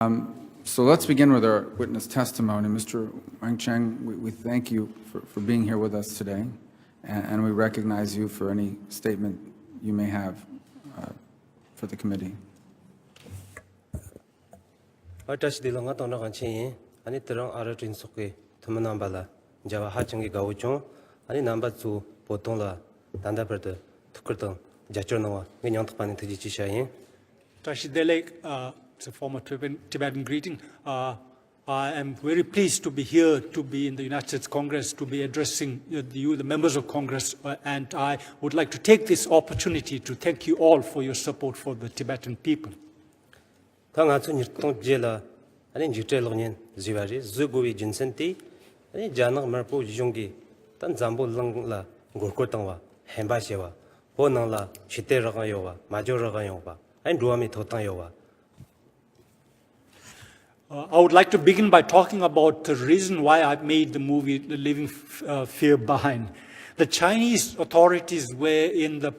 So let's begin with our witness testimony. Mr. Wangchen, we thank you for being here with us today, and we recognize you for any statement you may have for the committee. It's a form of Tibetan greeting. I am very pleased to be here, to be in the United States Congress, to be addressing you, the members of Congress, and I would like to take this opportunity to thank you all for your support for the Tibetan people. I would like to begin by talking about the reason why I made the movie Leaving Fear Behind. The Chinese authorities were in the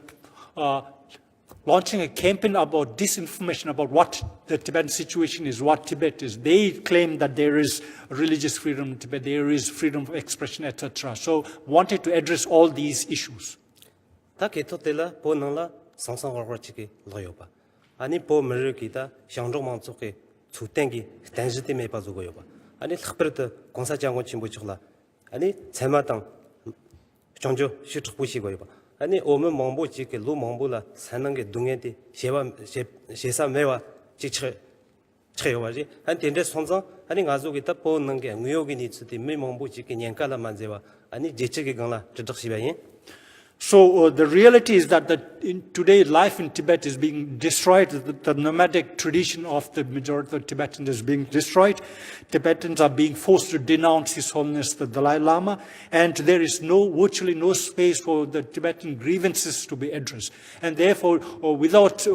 launching a campaign about disinformation about what the Tibetan situation is, what Tibet is. They claim that there is religious freedom in Tibet, there is freedom of expression, etc. So wanted to address all these issues. Sutengi tangiti me pazugoyoba. Ani khperta konsa jango chimbuchla. Ani tsematang chongjo shitbushigoyoba. Ani ome mongbo chike lu mongbola sanange dungeti shesa mewa chiche cheyowaji. Ani tende sonzang ani ngazogita po nange nguyogi ni tsuti me mongbo chike nyankala manzewa. Ani jechege gangla chidxibayin. So the reality is that today life in Tibet is being destroyed. The nomadic tradition of the majority of Tibetans is being destroyed. Tibetans are being forced to denounce His Holiness the Dalai Lama, and there is virtually no space for the Tibetan grievances to be addressed. And therefore, without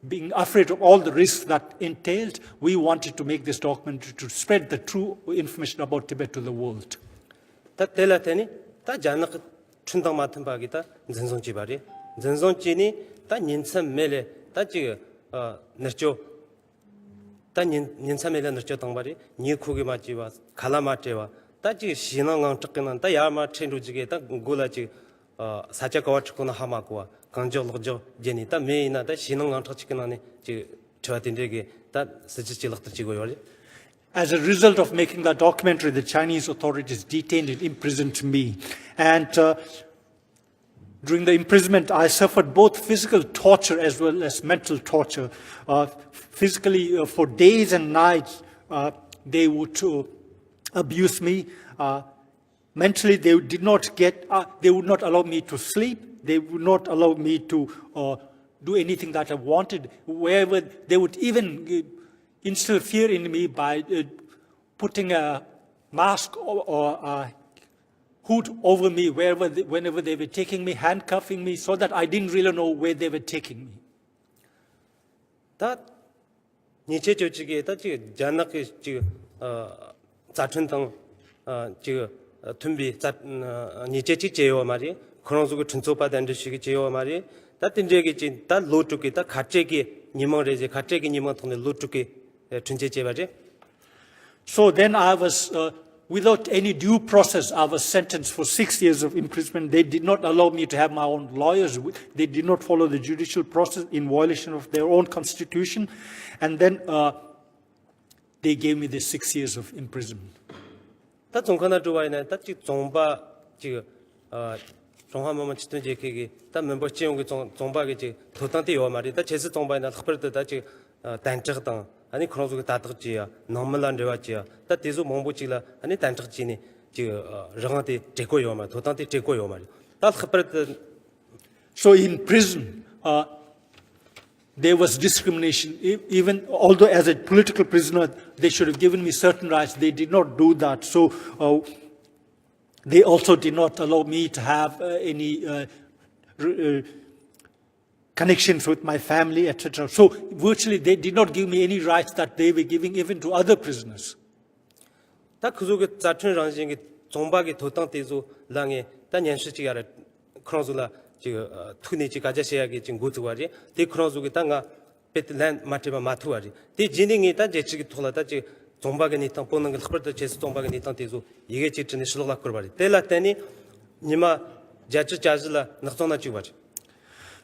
being afraid of all the risks that entailed, we wanted to make this document to spread the true information about Tibet to the world. 춘당 맡은 바기다 전송지발이 전송지니 다 년참 매래 다 지금 너죠 다 년참 매래 너죠 당발이 니쿠기 맞지와 갈라마트와 다 지금 신앙강 적기는 다 야마 천루지게 다 고라지 사자가와 çıx거나 하마고와 강적로죠 제니 다 메이나 다 신앙강 적기는 지 저한테게 다 스치질럭들 지고요. As a result of making that documentary, the Chinese authorities detained and imprisoned me. And during the imprisonment, I suffered both physical torture as well as mental torture. Physically, for days and nights, they would abuse me. Mentally, they would not allow me to sleep. They would not allow me to do anything that I wanted. Wherever they would even instill fear in me by putting a mask or a hood over me whenever they were taking me, handcuffing me, so that I didn't really know where they were taking me. That niche jochige da ji janak ji 자춘당 ji tumbi niche ji jeyo mari 그런 속에 준소받은 듯이 제요 말이 다 딘제게 진다 로트게 다 가짜게 니머레제 가짜게 니머 통에 로트게 준제제 말이. So then I was without any due process, I was sentenced for 6 years of imprisonment. They did not allow me to have my own lawyers. They did not follow the judicial process in violation of their own constitution. And then they gave me the 6 years of imprisonment. 다 종가나 좋아이네. 다 종바 지금 종하면 지든 제게 다 멤버 지용게 종바게 도당대 요 말이 다 제스 종바이나 특별도 다 지금 단적당 아니 그런 속에 다 듣지야 너무난 데와지야 다 대수 몽보지라 아니 단적지니 지금 정한테 제고요 말 도당대 제고요 말 다 특별도. So in prison there was discrimination. Even although as a political prisoner they should have given me certain rights, they did not do that. So they also did not allow me to have any connections with my family, etc. So virtually they did not give me any rights that they were giving even to other prisoners. 다 그속에 자춘 ranjing 종박이 도당대조 랑에 다 연수지가를 그런 속라 지금 투니지 가자시야기 지금 고트와리 데 그런 속에 땅가 베틀랜 마티바 마투아리 디 진행이 다 제치기 톨라다 지 종박에 니탄 보는 걸 խბրտ 제스 종박에 니탄 대조 이게 지트니 실록락 거바리 텔라테니 니마 자치 자즈라 낙존나 지바지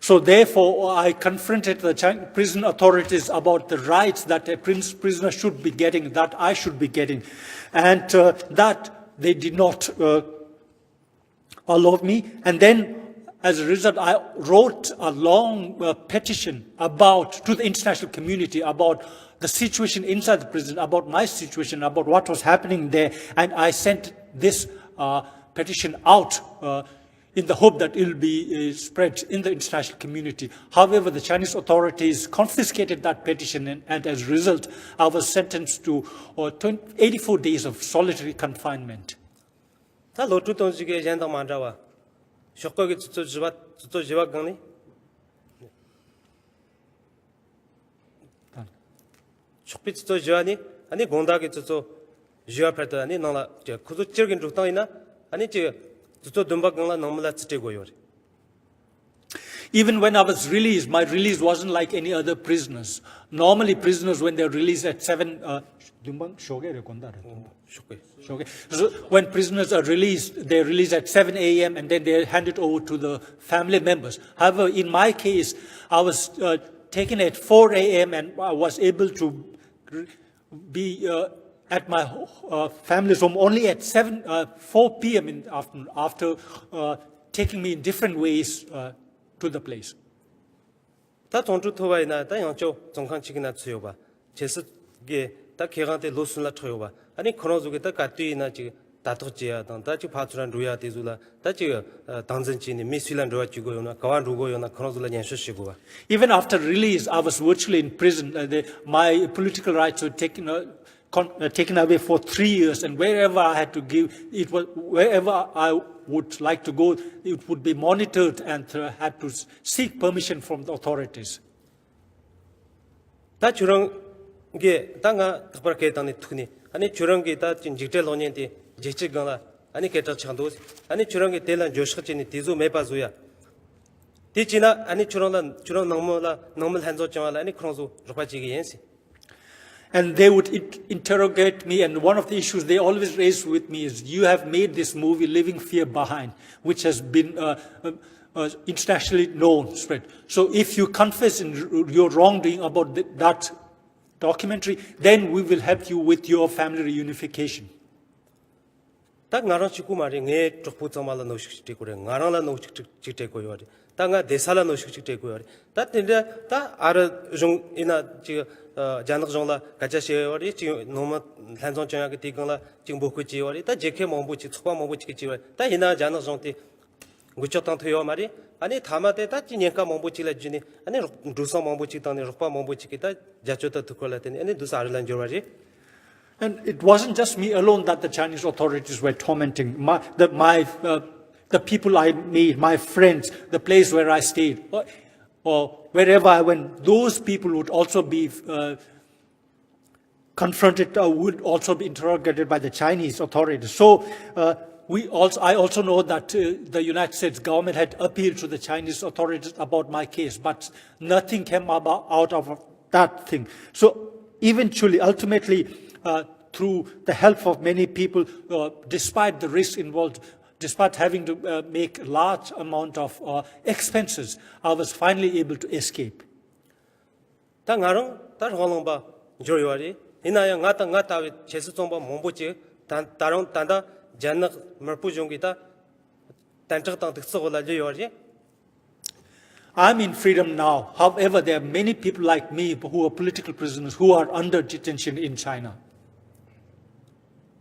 So therefore, I confronted the prison authorities about the rights that a prisoner should be getting, that I should be getting, and that they did not allow me. And then, as a result, I wrote a long petition to the international community about the situation inside the prison, about my situation, about what was happening there, and I sent this petition out in the hope that it will be spread in the international community. However, the Chinese authorities confiscated that petition, and as a result, I was sentenced to 84 days of solitary confinement. 다 로투 돈지게 젠다 만자와 쇼거기 주저 지와 강니 쇼피 주저 지와니 아니 공다게 주저 지와 패터 아니 나라 저 쿠주 찌르긴 죽당이나 아니 저 주저 돈박강라 너무라 찌대고요. Even when I was released, my release wasn't like any other prisoners. Normally, prisoners, when they're released at 7, so when prisoners are released, they're released at 7 a.m. and then they're handed over to the family members. However, in my case, I was taken at 4 a.m. and I was able to be at my family's home only at 4 p.m. in the afternoon, after taking me in different ways to the place. 다 돈주 토바이나 다 양쪽 정강치기나 추요바 제스게 다 개간테 로스나 쳐요바 아니 코노족에 다 가띠나 지 다토지야 다 지 파츠란 루야 디줄라 다 지 당전지니 미스란 루야 지고요나 가완 루고요나 코노줄라 년슈시고바 Even after release, I was virtually in prison. My political rights were taken away for 3 years, and wherever I had to give, wherever I would like to go, it would be monitored and had to seek permission from the authorities. 다 주런 게 땅가 특별하게 땅에 투니 아니 주런 게다 진직절 논년디 제치가나 아니 개터 창도 아니 주런 게 대란 조식진이 디조 매바조야 디지나 아니 주런 너무 한조 정말 아니 그런소 로바지기 연시. And they would interrogate me, and one of the issues they always raised with me is, you have made this movie Leaving Fear Behind, which has been internationally known, spread. So if you confess in your wrongdoing about that documentary, then we will help you with your family reunification. 딱 나랑 치고 말이 내 쪽부 정말로 노식직 그래 나랑라 노식직 되고요. 땅가 대살라 노식직 되고요. 다 근데 다 알아 좀 이나 지금 잔득 정라 가자시어리 지금 너무 한정 정하게 되거나 지금 먹고 지어리 다 제케 몸부치 축바 몸부치 지어 다 이나 잔득 정티 구쳤던 토요 말이 아니 다마데 다 진행가 몸부치라 주니 아니 루서 몸부치 땅에 루파 몸부치 기타 자초다 듣고라더니 아니 두사 알란 줘라지. And it wasn't just me alone that the Chinese authorities were tormenting. The people I made, my friends, the place where I stayed, or wherever I went, those people would also be confronted, would also be interrogated by the Chinese authorities. So I also know that the United States government had appealed to the Chinese authorities about my case, but nothing came out of that thing. So eventually, ultimately, through the help of many people, despite the risk involved, despite having to make a large amount of expenses, I was finally able to escape. 당가랑 다르holong바 조요리 이나야 나타 제스종바 몸보지 다른 단다 잔나 머부종기다 단적당 득서고라 조요리. I'm in freedom now. However, there are many people like me who are political prisoners who are under detention in China.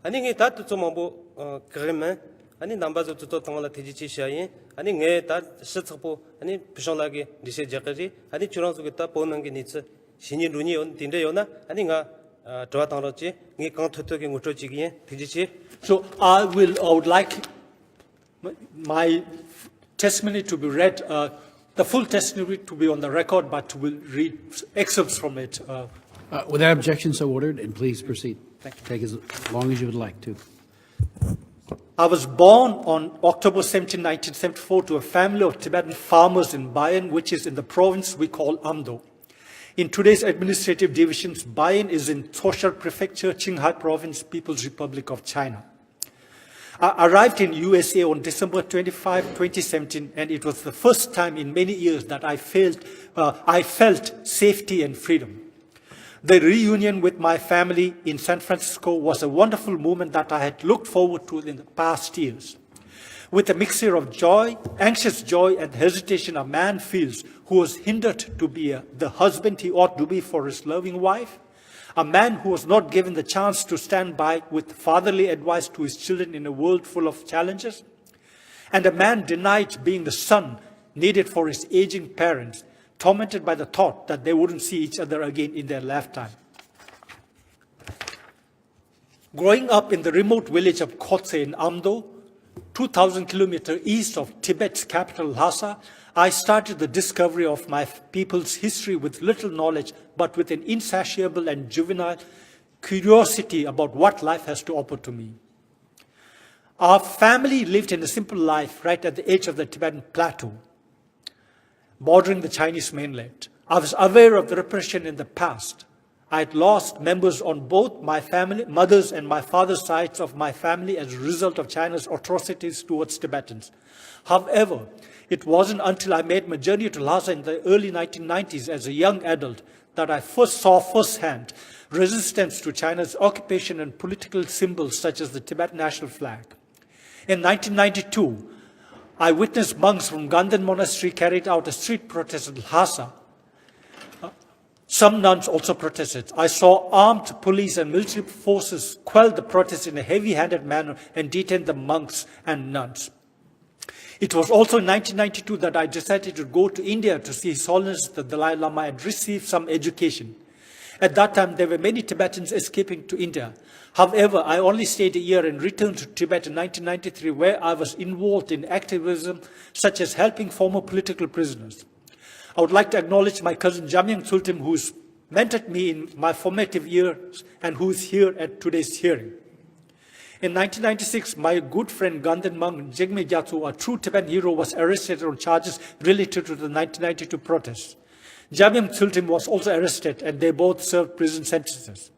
아니 게 다도 좀 뭐 그러면 아니 남바도 또 동안라 대지치시아이 아니 게다 시츠보 아니 비상하게 리세저까지 아니 주랑속에다 보는 게 니츠 신이 눈이 온 딘데요나 아니가 도와당로지 게 강토토게 무토지기에 대지치. So I would like my testimony to be read, the full testimony to be on the record, but we'll read excerpts from it. Without objection, so ordered, and please proceed. Take as long as you would like to. I was born on October 17, 1974, to a family of Tibetan farmers in Bayan, which is in the province we call Amdo. In today's administrative divisions, Bayan is in Torsha Prefecture, Qinghai Province, People's Republic of China. I arrived in USA on December 25, 2017, and it was the first time in many years that I felt safety and freedom. The reunion with my family in San Francisco was a wonderful moment that I had looked forward to in the past years. With a mixture of joy, anxious joy, and hesitation a man feels who was hindered to be the husband he ought to be for his loving wife, a man who was not given the chance to stand by with fatherly advice to his children in a world full of challenges, and a man denied being the son needed for his aging parents, tormented by the thought that they wouldn't see each other again in their lifetime. Growing up in the remote village of Khotse in Amdo, 2,000 kilometers east of Tibet's capital Lhasa, I started the discovery of my people's history with little knowledge, but with an insatiable and juvenile curiosity about what life has to offer to me. Our family lived in a simple life right at the edge of the Tibetan plateau, bordering the Chinese mainland. I was aware of the repression in the past. I had lost members on both my family, mother's and my father's sides of my family as a result of China's atrocities towards Tibetans. However, it wasn't until I made my journey to Lhasa in the early 1990s as a young adult that I first saw firsthand resistance to China's occupation and political symbols such as the Tibetan national flag. In 1992, I witnessed monks from Ganden Monastery carried out a street protest in Lhasa. Some nuns also protested. I saw armed police and military forces quell the protest in a heavy-handed manner and detain the monks and nuns. It was also in 1992 that I decided to go to India to see His Holiness the Dalai Lama and receive some education. At that time, there were many Tibetans escaping to India. However, I only stayed a year and returned to Tibet in 1993, where I was involved in activism such as helping former political prisoners. I would like to acknowledge my cousin Jamyang Tsultim, who's mentored me in my formative years and who is here at today's hearing. In 1996, my good friend Ganden monk Jigme Gyatso, a true Tibetan hero, was arrested on charges related to the 1992 protests. Jamyang Tsultim was also arrested, and they both served prison sentences.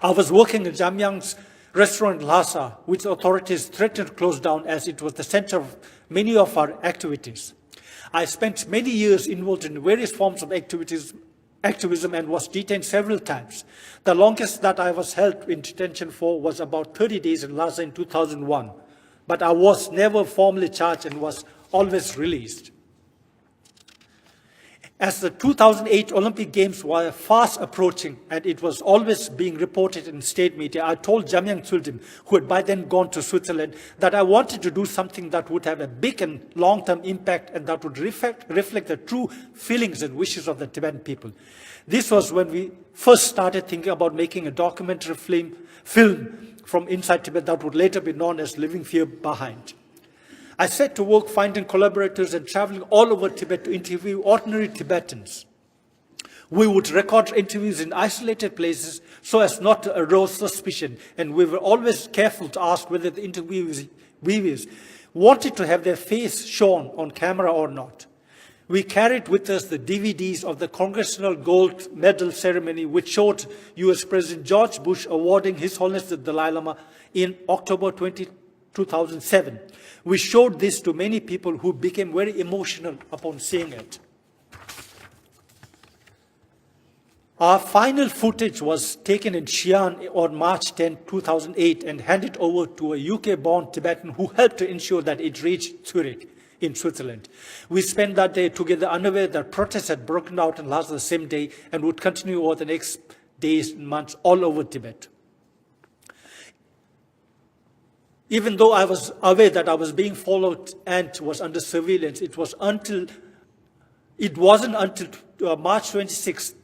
I was working in Jamyang's restaurant in Lhasa, which authorities threatened to close down as it was the center of many of our activities. I spent many years involved in various forms of activism and was detained several times. The longest that I was held in detention for was about 30 days in Lhasa in 2001. But I was never formally charged and was always released. As the 2008 Olympic Games were fast approaching and it was always being reported in state media, I told Jamyang Tsultim, who had by then gone to Switzerland, that I wanted to do something that would have a big and long-term impact and that would reflect the true feelings and wishes of the Tibetan people. This was when we first started thinking about making a documentary film from inside Tibet that would later be known as Living Fear Behind. I set to work finding collaborators and traveling all over Tibet to interview ordinary Tibetans. We would record interviews in isolated places so as not to arouse suspicion, and we were always careful to ask whether the interviewers wanted to have their face shown on camera or not. We carried with us the DVDs of the Congressional Gold Medal ceremony, which showed US President George Bush awarding His Holiness the Dalai Lama in October 2007. We showed this to many people who became very emotional upon seeing it. Our final footage was taken in Xi'an on March 10, 2008 and handed over to a UK-born Tibetan who helped to ensure that it reached Zurich in Switzerland. We spent that day together unaware that protests had broken out in Lhasa the same day and would continue over the next days and months all over Tibet. Even though I was aware that I was being followed and was under surveillance, it wasn't until March 26,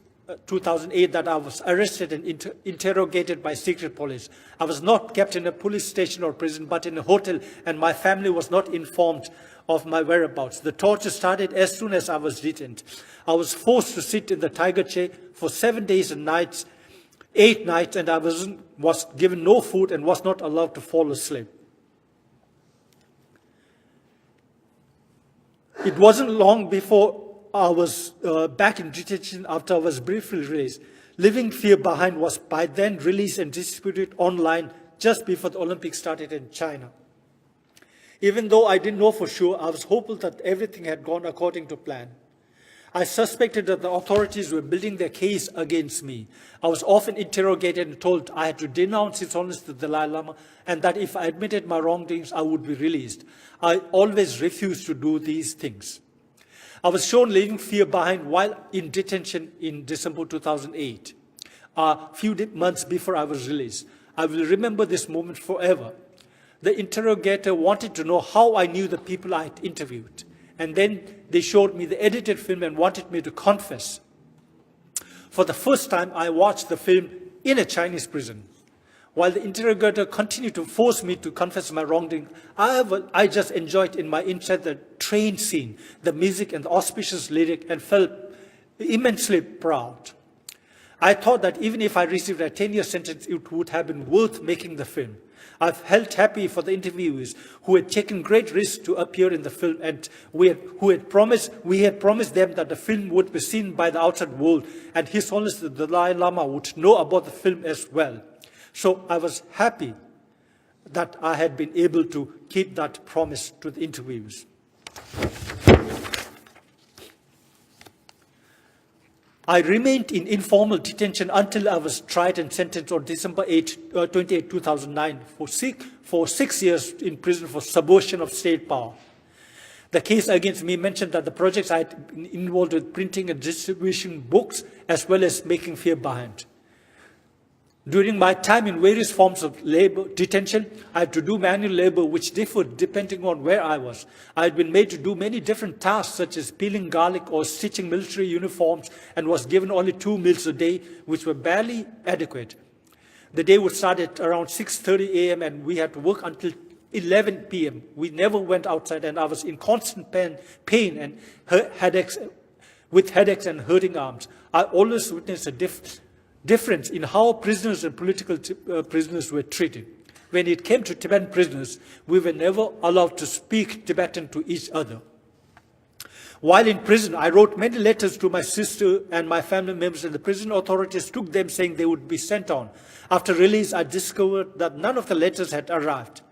2008 that I was arrested and interrogated by secret police. I was not kept in a police station or prison, but in a hotel, and my family was not informed of my whereabouts. The torture started as soon as I was detained. I was forced to sit in the tiger chair for 7 days and nights, 8 nights, and I was given no food and was not allowed to fall asleep. It wasn't long before I was back in detention after I was briefly released. Leaving Fear Behind was by then released and distributed online just before the Olympics started in China. Even though I didn't know for sure, I was hopeful that everything had gone according to plan. I suspected that the authorities were building their case against me. I was often interrogated and told I had to denounce His Holiness the Dalai Lama and that if I admitted my wrongdoings, I would be released. I always refused to do these things. I was shown Leaving Fear Behind while in detention in December 2008, a few months before I was released. I will remember this moment forever. The interrogator wanted to know how I knew the people I had interviewed. And then they showed me the edited film and wanted me to confess. For the first time, I watched the film in a Chinese prison. While the interrogator continued to force me to confess my wrongdoing, I just enjoyed in my inside the train scene, the music and the auspicious lyric, and felt immensely proud. I thought that even if I received a 10-year sentence, it would have been worth making the film. I felt happy for the interviewees who had taken great risks to appear in the film and we had promised them that the film would be seen by the outside world and His Holiness the Dalai Lama would know about the film as well. So I was happy that I had been able to keep that promise to the interviewees. I remained in informal detention until I was tried and sentenced on December 28, 2009 for 6 years in prison for subversion of state power. The case against me mentioned that the projects I had been involved with printing and distributing books as well as making Fear Behind. During my time in various forms of detention, I had to do manual labor which differed depending on where I was. I had been made to do many different tasks such as peeling garlic or stitching military uniforms and was given only 2 meals a day, which were barely adequate. The day would start at around 6:30 a.m. and we had to work until 11 p.m. We never went outside and I was in constant pain and headaches and hurting arms. I always witnessed a difference in how prisoners and political prisoners were treated. When it came to Tibetan prisoners, we were never allowed to speak Tibetan to each other. While in prison, I wrote many letters to my sister and my family members, and the prison authorities took them saying they would be sent on. After release, I discovered that none of the letters had arrived.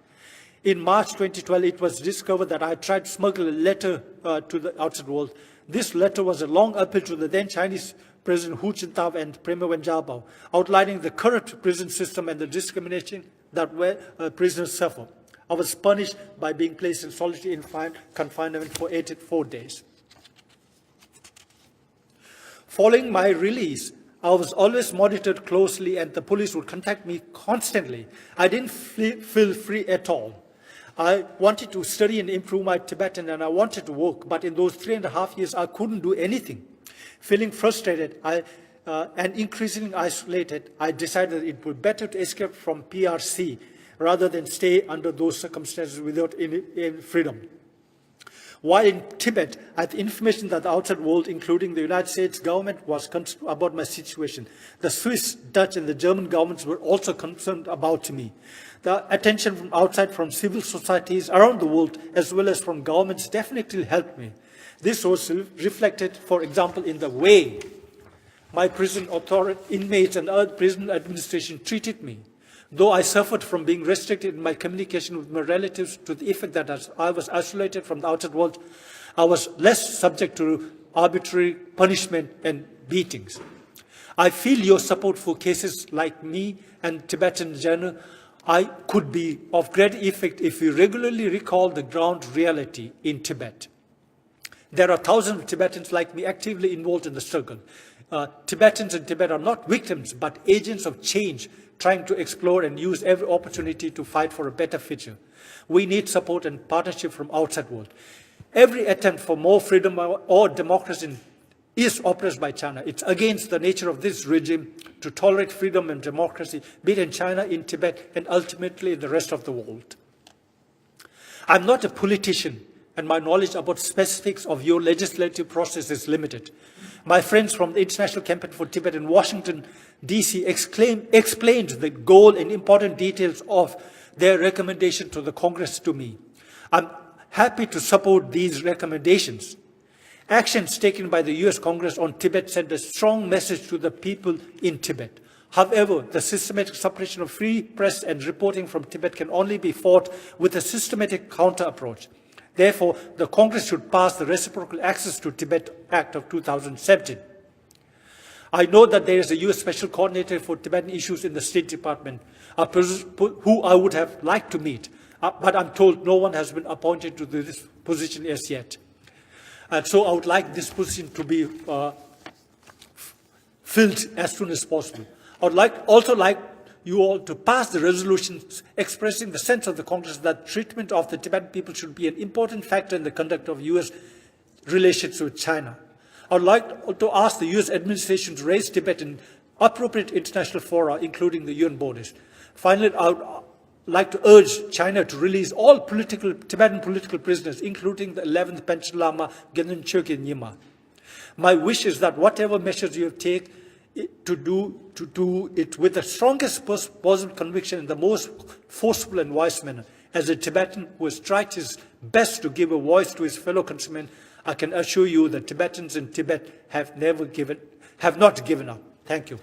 In March 2012, it was discovered that I tried to smuggle a letter to the outside world. This letter was a long appeal to the then Chinese President Hu Jintao and Premier Wen Jiabao, outlining the current prison system and the discrimination that prisoners suffer. I was punished by being placed in solitary confinement for 84 days. Following my release, I was always monitored closely and the police would contact me constantly. I didn't feel free at all. I wanted to study and improve my Tibetan and I wanted to work, but in those 3.5 years, I couldn't do anything. Feeling frustrated and increasingly isolated, I decided it would be better to escape from PRC rather than stay under those circumstances without any freedom. While in Tibet, I had information that the outside world, including the United States government, was concerned about my situation. The Swiss, Dutch, and the German governments were also concerned about me. The attention from outside, from civil societies around the world, as well as from governments, definitely helped me. This was reflected, for example, in the way my prison authority, inmates and other prison administration treated me. Though I suffered from being restricted in my communication with my relatives to the effect that as I was isolated from the outside world, I was less subject to arbitrary punishment and beatings. I feel your support for cases like me and Tibetan in general. I could be of great effect if we regularly recall the ground reality in Tibet. There are thousands of Tibetans like me actively involved in the struggle. Tibetans in Tibet are not victims, but agents of change, trying to explore and use every opportunity to fight for a better future. We need support and partnership from outside world. Every attempt for more freedom or democracy is oppressed by China. It's against the nature of this regime to tolerate freedom and democracy, be it in China, in Tibet, and ultimately in the rest of the world. I'm not a politician, and my knowledge about specifics of your legislative process is limited. My friends from the International Campaign for Tibet in Washington, D.C. explained the goal and important details of their recommendation to the Congress to me. I'm happy to support these recommendations. Actions taken by the US Congress on Tibet send a strong message to the people in Tibet. However, the systematic suppression of free press and reporting from Tibet can only be fought with a systematic counter-approach. Therefore, the Congress should pass the Reciprocal Access to Tibet Act of 2017. I know that there is a US Special Coordinator for Tibetan issues in the State Department, who I would have liked to meet, but I'm told no one has been appointed to this position as yet. And so I would like this position to be filled as soon as possible. I would also like you all to pass the resolutions expressing the sense of the Congress that treatment of the Tibetan people should be an important factor in the conduct of US relations with China. I would like to ask the US administration to raise Tibet in appropriate international fora, including the UN bodies. Finally, I would like to urge China to release all Tibetan political prisoners, including the 11th Panchen Lama, Genen Chökyi Nyima. My wish is that whatever measures you take to do it with the strongest possible conviction in the most forceful and wise manner. As a Tibetan who has tried his best to give a voice to his fellow countrymen, I can assure you that Tibetans in Tibet have not given up. Thank you.